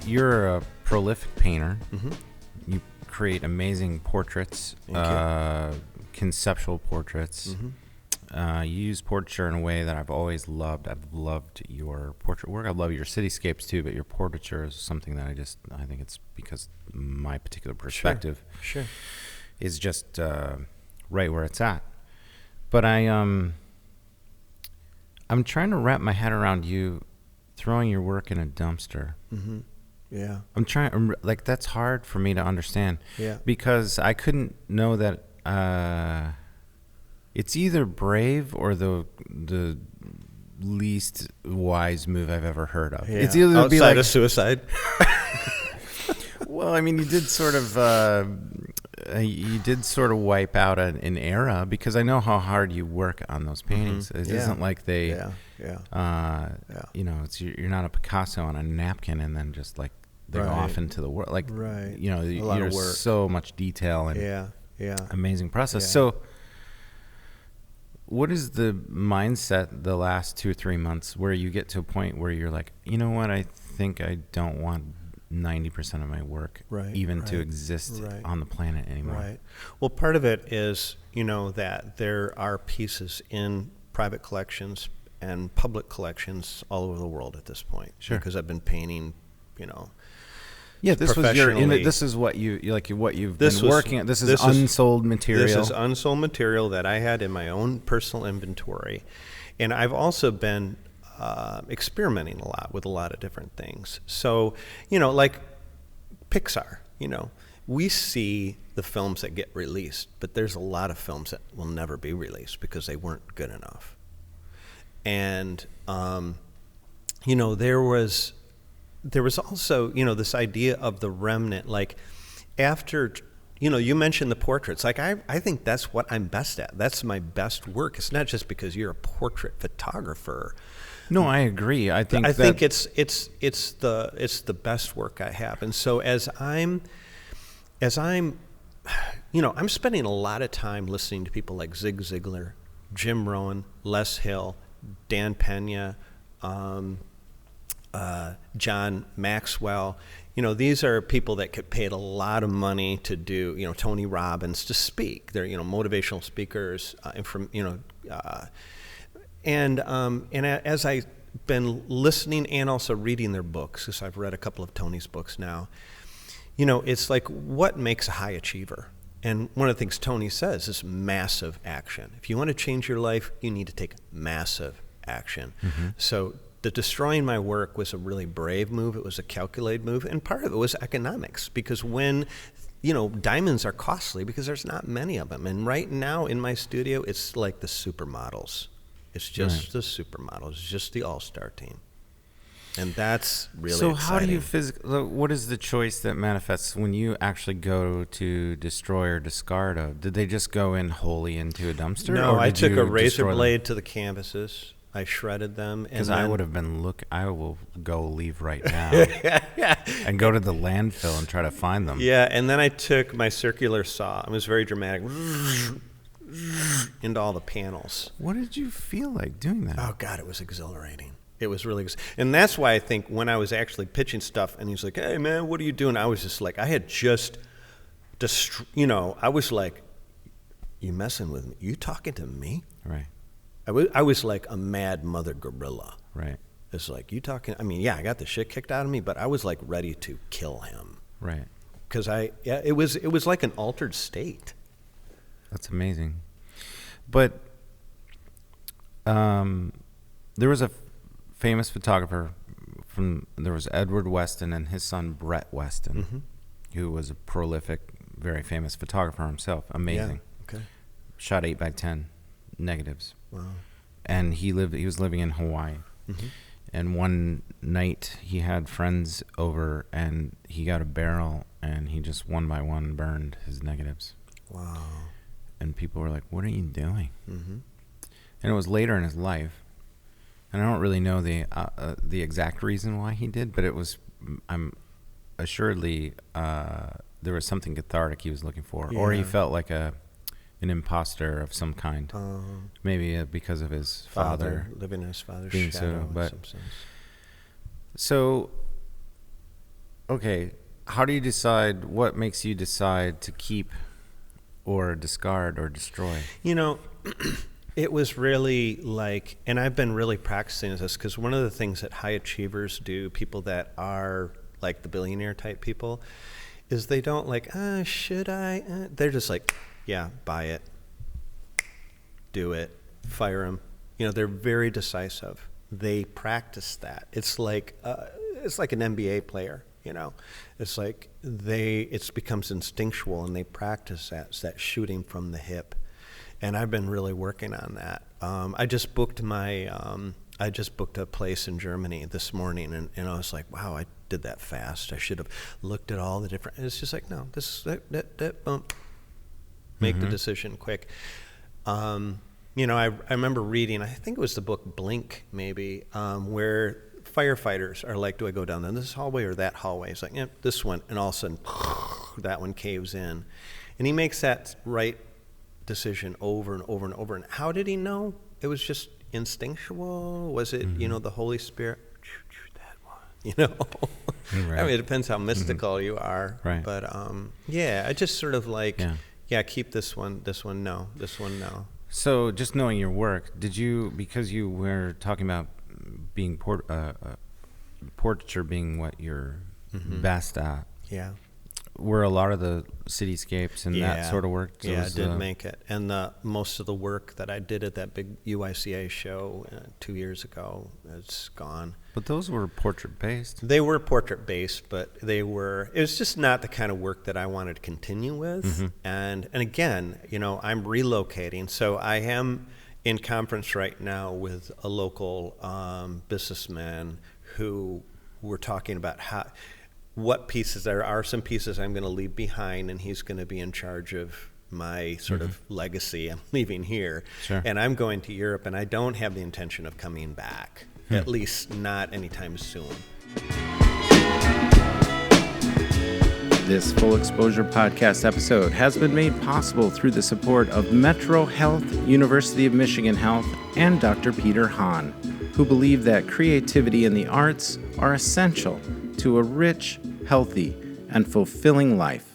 you're a prolific painter. Mm-hmm. You create amazing portraits, conceptual portraits. Mm-hmm. You use portraiture in a way that I've always loved. I've loved your portrait work. I love your cityscapes too, but your portraiture is something that I think it's because my particular perspective Sure. is just right where it's at. But I'm trying to wrap my head around you throwing your work in a dumpster. Mm-hmm. Yeah. I'm trying, like, that's hard for me to understand. Yeah. Because I couldn't know that it's either brave or the least wise move I've ever heard of. Yeah. It's either outside be like of suicide. Well, I mean, you did sort of wipe out an era, because I know how hard you work on those paintings. Mm-hmm. It isn't like they, Yeah. it's you're not a Picasso on a napkin and then just like they go off into the world. Like, there's so much detail and amazing process. Yeah. So, what is the mindset the last 2 or 3 months where you get to a point where you're like, you know what, I think I don't want 90% of my work to exist on the planet anymore. Right. Well, part of it is, that there are pieces in private collections and public collections all over the world at this point. Sure. Because I've been painting, this was this is what you've been working at. This is unsold material. This is unsold material that I had in my own personal inventory. And I've also been experimenting a lot with a lot of different things. So, like Pixar, we see the films that get released, but there's a lot of films that will never be released because they weren't good enough. And, there was also, this idea of the remnant, like after, you mentioned the portraits. Like, I think that's what I'm best at. That's my best work. It's not just because you're a portrait photographer. No, I agree. I think it's the best work I have. And so as I'm spending a lot of time listening to people like Zig Ziglar, Jim Rohn, Les Hill, Dan Pena, John Maxwell. These are people that get paid a lot of money to do, Tony Robbins to speak. They're, motivational speakers, and as I've been listening and also reading their books, because I've read a couple of Tony's books now, it's like, what makes a high achiever? And one of the things Tony says is massive action. If you want to change your life, you need to take massive action. Mm-hmm. So the destroying my work was a really brave move. It was a calculated move. And part of it was economics, because when, diamonds are costly because there's not many of them. And right now in my studio, it's like the supermodels. It's just the supermodels. It's just the all-star team. And that's really exciting. So how do you what is the choice that manifests when you actually go to destroy or discard? Did they just go in wholly into a dumpster? No, or I took a razor blade to the canvases. I shredded them. Because I would have been I will go leave right now and go to the landfill and try to find them. Yeah, and then I took my circular saw. It was very dramatic. Into all the panels. What did you feel like doing that? Oh, God, it was exhilarating. It was really, and that's why I think when I was actually pitching stuff and he's like, hey, man, what are you doing? I was just like, I had just, I was like, you messing with me? You talking to me? Right. I was like a mad mother gorilla. Right. It's like, you talking, I got the shit kicked out of me, but I was like ready to kill him. Right. Because it was like an altered state. That's amazing. But there was a famous photographer there was Edward Weston and his son Brett Weston, mm-hmm. who was a prolific, very famous photographer himself. Amazing. Yeah. Okay. Shot 8x10 negatives. Wow. And he was living in Hawaii. Mm-hmm. And one night he had friends over and he got a barrel and he just one by one burned his negatives. Wow. And people were like, what are you doing? Mm-hmm. And it was later in his life. And I don't really know the exact reason why he did, but I'm assuredly there was something cathartic he was looking for. Yeah. Or he felt like an imposter of some kind. Maybe because of his father. Living in his father's being shadow in but some sense. So okay, how do you decide, what makes you decide to keep or discard or destroy? You know, it was really like, and I've been really practicing this because one of the things that high achievers do, people that are like the billionaire type people, is they don't like, should I? They're just like, yeah, buy it, do it, fire them. You know, they're very decisive. They practice that. It's like an NBA player. You know, it's like it becomes instinctual, and they practice that. It's that shooting from the hip, and I've been really working on that. I just booked a place in Germany this morning, and I was like, wow, I did that fast. I should have looked at all the different. And it's just like, no, this is that bump. Make the decision quick. You know, I remember reading, I think it was the book Blink, maybe, where firefighters are like, do I go down this hallway or that hallway? It's like, yeah, this one. And all of a sudden, that one caves in. And he makes that right decision over and over and over. And how did he know? It was just instinctual? Was it, you know, the Holy Spirit? That one, you know? Right. I mean, it depends how mystical you are. Right. But, yeah, I just sort of like, keep this one no, this one no. So just knowing your work, did you, because you were talking about being portraiture being what you're best at, were a lot of the cityscapes and that sort of work? So I did make it. And most of the work that I did at that big UICA show 2 years ago, it's gone. But those were portrait-based. They were portrait-based, but it was just not the kind of work that I wanted to continue with. And again, you know, I'm relocating. So I am in conference right now with a local businessman who we're talking about what pieces. There are some pieces I'm going to leave behind, and he's going to be in charge of my sort of legacy. I'm leaving here, and I'm going to Europe, and I don't have the intention of coming back, at least not anytime soon. This Full Exposure podcast episode has been made possible through the support of Metro Health, University of Michigan Health, and Dr. Peter Hahn, who believe that creativity and the arts are essential to a rich, healthy, and fulfilling life.